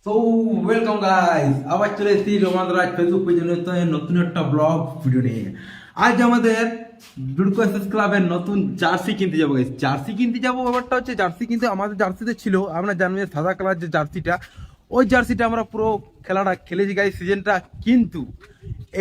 So welcome guys, আবার চলে এসেছি রোমান্দ্রাজ ফেসবুক পেজে নতুন একটা ব্লগ ভিডিও নিয়ে। আজ আমাদের দুর্গো এসএস ক্লাবের নতুন জার্সি কিনতে যাবো গাইস। জার্সি কিনতে যাবো, ব্যাপারটা হচ্ছে জার্সি কিন্তু আমাদের জার্সিতে ছিল, আমরা জানি সাদা কালার যে জার্সিটা, ওই জার্সিটা আমরা পুরো খেলাটা খেলেছি গাইস সিজনটা। কিন্তু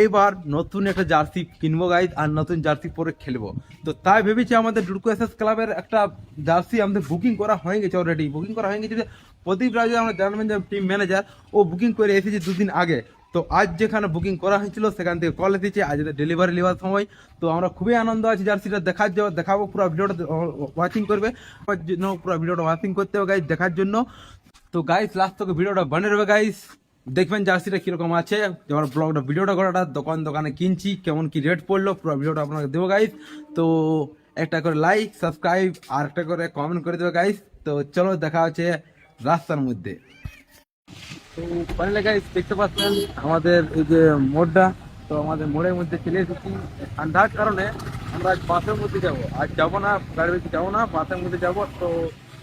এইবার নতুন একটা জার্সি কিনবো গাইজ, আর নতুন জার্সি পরে খেলবো। তো তাই ভেবেছি আমাদের ডুডকো এসএস ক্লাবের একটা জার্সি আমাদের বুকিং করা হয়ে গেছে, অলরেডি বুকিং করা হয়ে গেছে। প্রদীপ রাজু আমরা জানবেন যে টিম ম্যানেজার, ও বুকিং করে এসেছে দুদিন আগে। তো আজ যেখানে বুকিং করা হয়েছিল সেখান থেকে কল এসেছে, আজ ডেলিভারি নেওয়ার সময়। তো আমরা খুবই আনন্দ আছি জার্সিটা দেখাবো, পুরো ভিডিওটা ওয়াচিং করবে, পুরো ভিডিওটা ওয়াচিং করতে হবে গাইজ দেখার জন্য। তো গাইস লাস্ট থেকে ভিডিওটা বানিয়ে দেবে গাইস, দেখবেন জার্সিটা কিরকম আছে। যেমন ব্লগটা ভিডিওটা করাটা দোকানে কিনছি, কেমন কি রেট পড়লো, পুরো ভিডিওটা আপনাকে দেবো গাইস। তো একটা করে লাইক সাবস্ক্রাইব আর একটা করে কমেন্ট করে দেবে গাইস। তো চলো দেখা হচ্ছে রাস্তার মধ্যে। তো ফাইনালি গাইস দেখতে পাচ্ছেন আমাদের এই যে মোড়টা, তো আমাদের মোড়ের মধ্যে চলে এসেছি। ঠান্ডার কারণে আমরা আজ বাসের মধ্যে যাবো, আজ যাবো না গাড়িতে যাবো না, বাসের মধ্যে যাবো। তো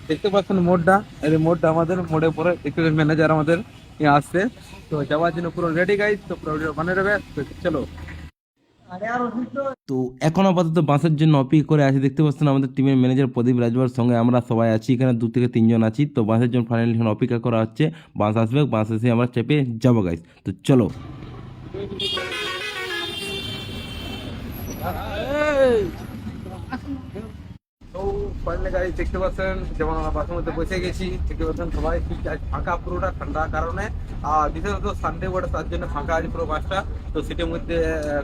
দেখতে পাচ্ছেন মোড়টা, এই মোড়টা আমাদের মোড়ে পরে দেখতে পাচ্ছেন ম্যানেজার আমাদের আসছে। তো যাওয়ার জন্য পুরো রেডি গাইস, তো পুরো বানিয়ে দেবে। তো চলো। তো এখন আপাতত বাসের জন্য অপেক্ষা করে আছি। দেখতে পাচ্ছেন আমাদের টিমের ম্যানেজার প্রদীপ রাজবার সঙ্গে আমরা সবাই আছি, এখানে 2 থেকে 3 জন আছি। তো বাসের জন্য ফাইনালি এখন অপেক্ষা করা হচ্ছে, বাস আসবে, বাস এসে আমরা চেপে যাবো গাইস। তো চলো। তো ফাইনালি গাইস দেখতে পাচ্ছেন যেমন আমরা বাসের মধ্যে বসে গেছি, দেখতে পাচ্ছেন সবাই ফাঁকা, পুরোটা ঠান্ডার কারণে। আর বিশেষত সানডে বটে, তার জন্য ফাঁকা আছে পুরো বাসটা। তো সিটের মধ্যে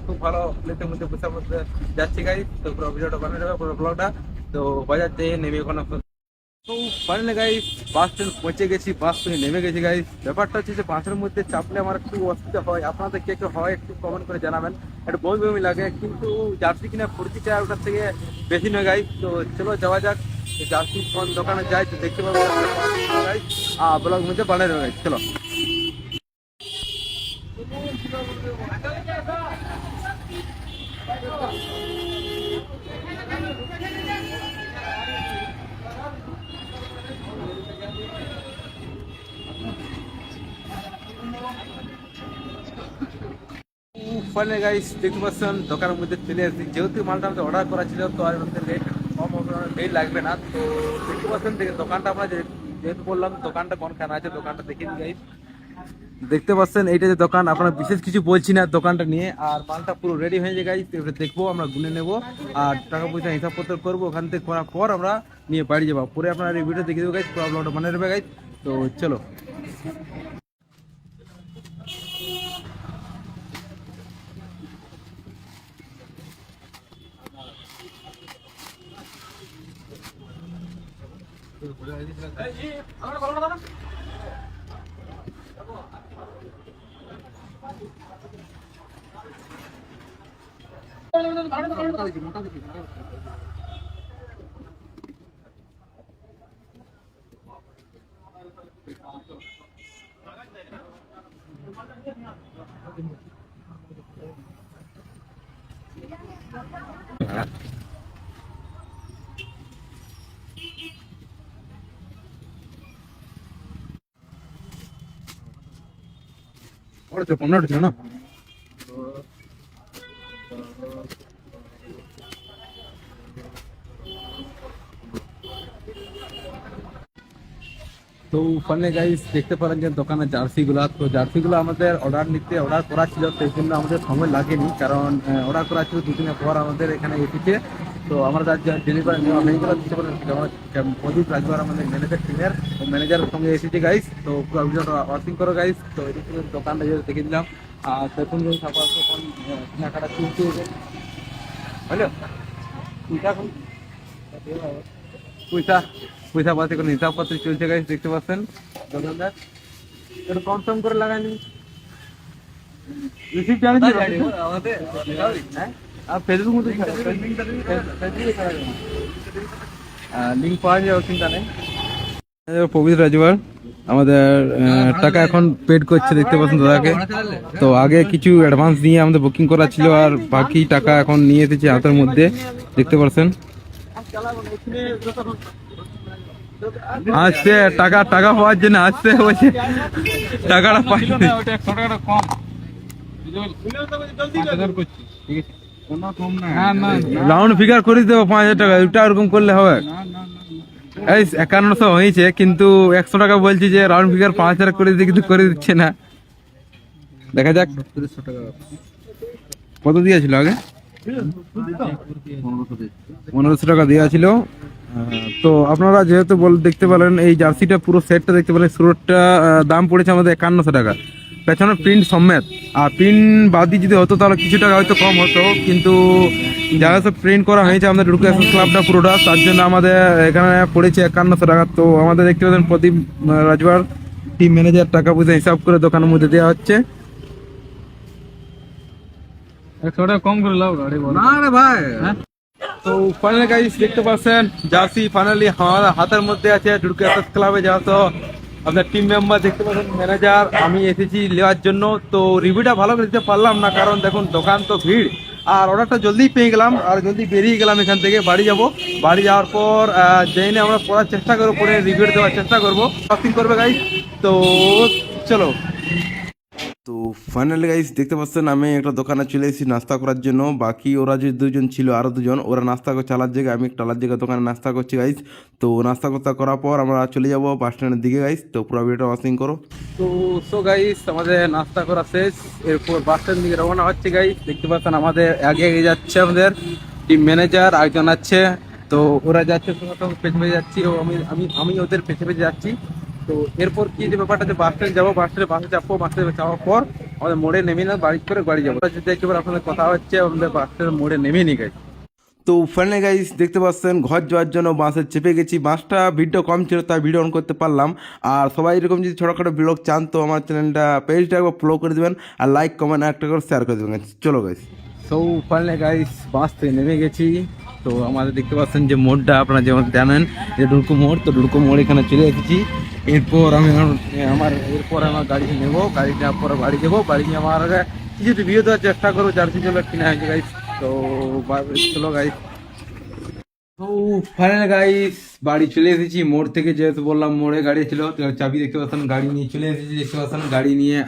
খুব ভালো প্লেসের মধ্যে বসে বসে যাচ্ছি গাইস। তো পুরো ভিডিওটা বানিয়ে দেবে, পুরো ব্লগটা। তো বাজাতে নেমে ওখানে। তো ফাইনালি গাইস বাস স্ট্যান্ড পৌঁছে গেছি, বাস থেকে নেমে গেছি গাইস। ব্যাপারটা হচ্ছে যে বাসের মধ্যে চাপলে আমার একটু অসুবিধা হয়, আপনাদের কে হয় একটু কমেন্ট করে জানাবেন। একটু বমি বমি লাগে, কিন্তু জার্সি কিনা ফুর্তিটা ওটার থেকে বেশি নয় গাইস। তো চলো যাওয়া যাক, জার্সি কোন দোকানে যাই তো দেখতে পাবো গাইস। ব্লগ মধ্যে বানিয়ে দেবো গাইস, চলো। ফাইনালি গাইস দেখতে পাচ্ছেন দোকানের মধ্যে চলে এসেছি, যেহেতু মালটা আমাদের অর্ডার করা ছিল, তো আর আমাদের রেট কম হবে, রেট লাগবে না। তো দেখতে পাচ্ছেন দোকানটা আমরা যেহেতু বললাম দোকানটা কোনখানে আছে, দোকানটা দেখে নিই গাইস। দেখতে পাচ্ছেন এইটা যে দোকান, আপনারা বিশেষ কিছু বলছি না দোকানটা নিয়ে। আর মালটা পুরো রেডি হয়ে যায় গাইস, এবারে দেখবো, আমরা গুনে নেবো আর টাকা পয়সা হিসাবপত্র করবো। ওখান থেকে করার পর আমরা নিয়ে বাড়ি যাবো। পরে আপনারা এই ভিডিও দেখে দেবো গাইস, প্রবলেমটা বানিয়ে দেবে গাইস। তো চলো। ahora te ponerte, ¿no? তো ফাইনালি গাইস দেখতে পারেন যে দোকানের জার্সিগুলো, তো জার্সিগুলো আমাদের অর্ডার করা ছিল, সেই জন্য আমাদের সময় লাগেনি, কারণ অর্ডার করা ছিল 2 দিনের পর আমাদের এখানে এসেছে। তো আমরা ডেলিভারি নেওয়া হয়ে গেল, প্রদীপ রাজবার আমাদের ম্যানেজার টিমের ম্যানেজারের সঙ্গে এসেছে গাইস। তো পুরো ভিডিওটা ওয়াচিং করো গাইস। তো এদিকে দোকানটা যেহেতু দেখে দিলাম, আর দেখুন যে তারপর তখন কেনাকাটা চলছে, বুঝলো এখন পয়সা পয়সা পাতি কোনো হিসাবপত্র চলছে গাইস, দেখতে পাচ্ছেন দোকানদার একটু কম সম করে লাগানি। রিসিপ্ট জানেন আমাদের, হ্যাঁ আর ফেসবুক মধ্যে লিঙ্ক পাওয়া যায়, চিন্তা নেই। প্রবীর রাজওয়ার আমাদের টাকা এখন পেড করছে, দেখতে পাচ্ছেন দাদাকে। তো আগে কিছু অ্যাডভান্স দিয়ে আমাদের বুকিং করা ছিল, আর বাকি টাকা এখন নিয়ে এসেছে হাতের মধ্যে, দেখতে পাচ্ছেন। আসছে টাকা টাকা পাওয়ার জন্য আসছে বলছে টাকাটা পাইনি। রাউন্ড ফিগার করে দেবো 5,000 টাকা, ওটা ওরকম করলে হবে। এই 5100 হয়েছে, কিন্তু 100 টাকা বলছি যে রাউন্ড ফিগার 5,000 করে দিতে, কিন্তু করে দিচ্ছে না। দেখা যাক কত দিয়েছিল আগে। 1500 টাকা দেওয়া ছিল। তো আপনারা যেহেতু দেখতে পেলেন এই জার্সিটা পুরো সেটটা দেখতে পেলেন, শুরুটা দাম পড়েছে আমাদের 5100 টাকা, পেছনে প্রিন্ট সমেত। আর প্রিন্ট বাদি যদি হতো তাহলে কিছু টাকা হয়তো কম হতো, কিন্তু যারা সব প্রিন্ট করা হয়েছে আমাদের এডুকেশন ক্লাবটা পুরোটা, তার জন্য আমাদের এখানে পড়েছে 5100 টাকা। তো আমাদের দেখতে পাচ্ছেন প্রদীপ রাজবার টিম ম্যানেজার টাকা পয়সা হিসাব করে দোকানের মধ্যে দেওয়া হচ্ছে। 100 টাকা কম করে লাও গাড়ি বল না রে ভাই। তো ফাইনালি গাইস দেখতে পাচ্ছেন জার্সি ফাইনালি আমাদের হাতের মধ্যে আছে। ডুডুকে এসএস ক্লাবে যাওয়া তো আপনার টিম মেম্বার দেখতে পাচ্ছেন, ম্যানেজার, আমি এসেছি নেওয়ার জন্য। তো রিভিউটা ভালো করে দিতে পারলাম না, কারণ দেখুন দোকান তো ভিড়, আর অর্ডারটা জলদি পেয়ে গেলাম আর জলদি বেরিয়ে গেলাম এখান থেকে। বাড়ি যাব, বাড়ি যাওয়ার পর জেনে আমরা পড়ার চেষ্টা করবো, পরে রিভিউ দেওয়ার চেষ্টা করবো, শপিং করবে গাইস। তো চলো। তো ফাইনালি গাইস দেখতে পাচ্ছেন আমি একটা দোকানে চলে এসেছি নাস্তা করার জন্য। বাকি ওরা যে দুজন ছিল, আরও দুজন, ওরা নাস্তা করে চালার জায়গায়, আমি একটা আলার জায়গায় দোকানে নাস্তা করছি গাইস। তো নাস্তা করার পর আমরা চলে যাবো বাস স্ট্যান্ডের দিকে গাইস। তো পুরো ভিডিওটা ওয়াচিং করো। তো গাইস আমাদের নাস্তা করা শেষ, এরপর বাস স্ট্যান্ড দিকে রওনা হচ্ছে গাইস। দেখতে পাচ্ছেন আমাদের আগে এগিয়ে যাচ্ছে আমাদের টিম ম্যানেজার, আরেকজন আছে। তো ওরা যাচ্ছে, পেছনে পেছনে যাচ্ছি, ও আমি ওদের পেছনে পেছনে যাচ্ছি। তো এরপর কি যে ব্যাপারটা, যে বাস স্ট্যান্ড যাবো, বাস স্ট্যান্ডে বাসে চাপবো, বাস স্ট্যান্ডে যাওয়ার পর আমাদের মোড়ে নেমে না বাড়ি করে বাড়ি যাবো। যদি একেবারে আপনাদের কথা হচ্ছে আমাদের বাস স্ট্যান্ডের মোড়ে নেমে নি গাইস। তো ফাইনালি গাইস দেখতে পাচ্ছেন ঘর যাওয়ার জন্য বাসে চেপে গেছি। বাসটা ভিড়টা কম ছিল তাই ভিডিও অন করতে পারলাম। আর সবাই এরকম যদি ছোটোখাটো ব্লগ চান তো আমার চ্যানেলটা পেজটা একবার ফলো করে দেবেন, আর লাইক কমেন্ট একটা করে শেয়ার করে দেবেন। চলো গাইস। তো ফাইনালি গাইস বাস থেকে নেমে গেছি। তো আমাদের দেখতে পাচ্ছেন যে মোড়টা আপনারা যেমন জানেন যে ডুডুকো মোড়, তো ডুডুকো মোড় এখানে চলে এসেছি। এরপর আমার গাড়ি নেবো, গাড়ি নেওয়ার পরে বাড়ি যাবো। বাড়ি নিয়ে আমার কিছু রিভিউ দেওয়ার চেষ্টা করবো জার্সি চলো কিনা হয়েছে গাইস। তো চলো গাইস। তো ফাইনাল গাইস বাড়ি চলে এসেছি মোড় থেকে, যেহেতু বললাম মোড়ে গাড়ি ছিল, তো চাবি দেখতে পাচ্ছেন গাড়ি নিয়ে চলে এসেছি। দেখতে পাচ্ছেন গাড়ি নিয়ে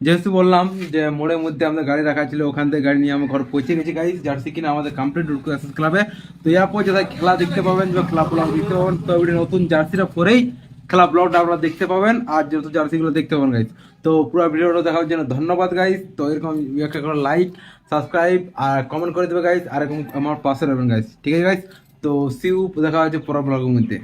যেহেতু বললাম যে মোড়ের মধ্যে আমাদের গাড়ি রাখা ছিল, ওখান থেকে গাড়ি নিয়ে আমি ঘর পৌঁছে গেছি গাইস। জার্সি কিনা আমাদের কমপ্লিট ডুডুকো এসএস ক্লাবে। তো এরপর যেটা খেলা দেখতে পাবেন, যে খেলা ব্লগ দেখতে পাবেন, তো নতুন জার্সিটা পরেই খেলা ব্লগটা আপনারা দেখতে পাবেন, আর যেহেতু জার্সিগুলো দেখতে পাবেন গাইস। তো পুরো ভিডিওটা দেখার জন্য ধন্যবাদ গাইস। তো এরকম একটা করে লাইক, সাবস্ক্রাইব আর কমেন্ট করে দেবে গাইস, আর এরকম আমার পাশে রবেন গাইস। ঠিক আছে গাইস, তো সিউ দেখা হচ্ছে পরের ব্লগের মধ্যে।